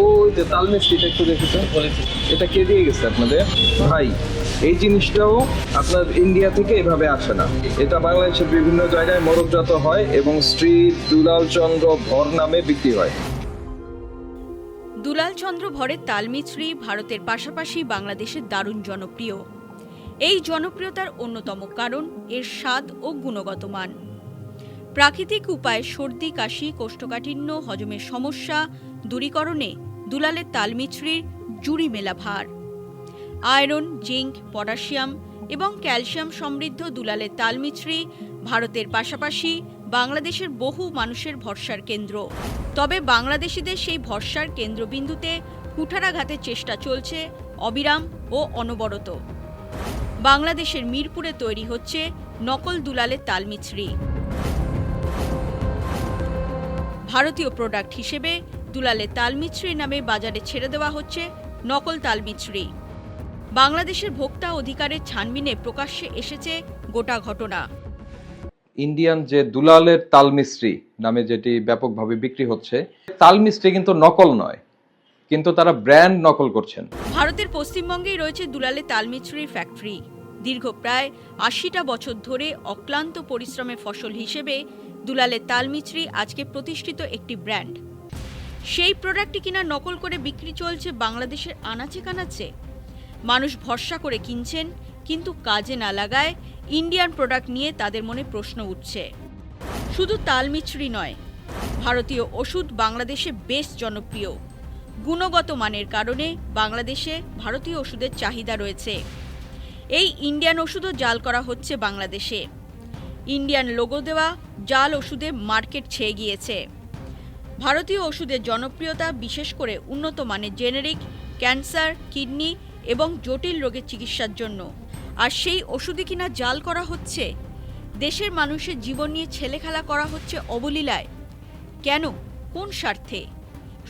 ওই যে তাল মিষ্টিটা একটু দেখে তো, এটা কে দিয়ে গেছে আপনাদের ভাই? এই জিনিসটাও আপনার ইন্ডিয়া থেকে এভাবে আসে না, এটা বাংলাদেশের বিভিন্ন জায়গায় মোড়কজাত হয় এবং স্ট্রিট দুলাল চন্দ্র ভর নামে বিক্রি হয়। দুলাল চন্দ্র ভরের তালমিছরি ভারতের পাশাপাশি বাংলাদেশে দারুণ জনপ্রিয়। এই জনপ্রিয়তার অন্যতম কারণ এর স্বাদ ও গুণগত মান। প্রাকৃতিক উপায়ে সর্দি, কাশি, কোষ্ঠকাঠিন্য, হজমের সমস্যা দূরীকরণে দুলালের তালমিছরির জুড়ি মেলা ভার। আয়রন, জিঙ্ক, পটাশিয়াম এবং ক্যালসিয়াম সমৃদ্ধ দুলালের তালমিছরি ভারতের পাশাপাশি বাংলাদেশের বহু মানুষের ভরসার কেন্দ্র। তবে বাংলাদেশিদের সেই ভরসার কেন্দ্রবিন্দুতে কুঠারাঘাতের চেষ্টা চলছে অবিরাম ও অনবরত। বাংলাদেশের মিরপুরে তৈরি হচ্ছে নকল দুলালের তালমিছরি। ভারতীয় প্রোডাক্ট হিসেবে দুলালের তালমিছরি নামে বাজারে ছেড়ে দেওয়া হচ্ছে নকল তালমিছরি। বাংলাদেশের ভোক্তা অধিকারের ছানবিনে প্রকাশ্যে এসেছে গোটা ঘটনা। ইন্ডিয়ান যে দুলালের তাল মিস্ত্রি নামে যেটি ব্যাপকভাবে বিক্রি হচ্ছে, তাল মিস্ত্রি কিন্তু নকল নয়, কিন্তু তারা ব্র্যান্ড নকল করছেন। ভারতের পশ্চিমবঙ্গেই রয়েছে দুলালের তালমিছরির ফ্যাক্টরি। দীর্ঘ প্রায় ৮০টা বছর ধরে অক্লান্ত পরিশ্রমের ফসল হিসেবে দুলালের তালমিছরি আজকে প্রতিষ্ঠিত একটি ব্র্যান্ড। সেই প্রোডাক্টটি কিনা নকল করে বিক্রি চলছে বাংলাদেশের আনাচে কানাচে। মানুষ ভরসা করে কিনছেন, কিন্তু কাজে না লাগায় ইন্ডিয়ান প্রোডাক্ট নিয়ে তাদের মনে প্রশ্ন উঠছে। শুধু তালমিছরি নয়, ভারতীয় ওষুধ বাংলাদেশে বেশ জনপ্রিয়। গুণগত মানের কারণে বাংলাদেশে ভারতীয় ওষুধের চাহিদা রয়েছে। এই ইন্ডিয়ান ওষুধও জাল করা হচ্ছে বাংলাদেশে। ইন্ডিয়ান লোগো দেওয়া জাল ওষুধে মার্কেট ছেয়ে গিয়েছে। ভারতীয় ওষুধের জনপ্রিয়তা বিশেষ করে উন্নত মানের জেনেরিক, ক্যান্সার, কিডনি এবং জটিল রোগের চিকিৎসার জন্য। আর সেই ওষুধই কিনা জাল করা হচ্ছে। দেশের মানুষের জীবন নিয়ে ছেলেখেলা করা হচ্ছে অবলীলায়। কেন? কোন স্বার্থে?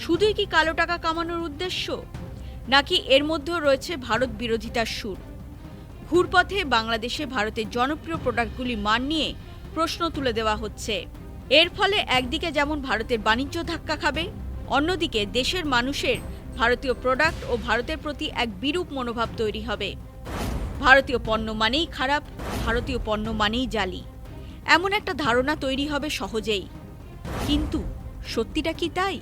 শুধুই কি কালো টাকা কামানোর উদ্দেশ্য, নাকি এর মধ্যেও রয়েছে ভারত বিরোধিতার সুর? ঘুরপথে বাংলাদেশে ভারতের জনপ্রিয় প্রোডাক্টগুলি মান নিয়ে প্রশ্ন তুলে দেওয়া হচ্ছে। এর ফলে একদিকে যেমন ভারতের বাণিজ্য ধাক্কা খাবে, অন্যদিকে দেশের মানুষের ভারতীয় প্রোডাক্ট ও ভারতের প্রতি এক বিরূপ মনোভাব তৈরি হবে। ভারতীয় পণ্য মানেই খারাপ, ভারতীয় পণ্য মানেই জালি, এমন একটা ধারণা তৈরি হবে সহজেই। কিন্তু সত্যিটা কি তাই?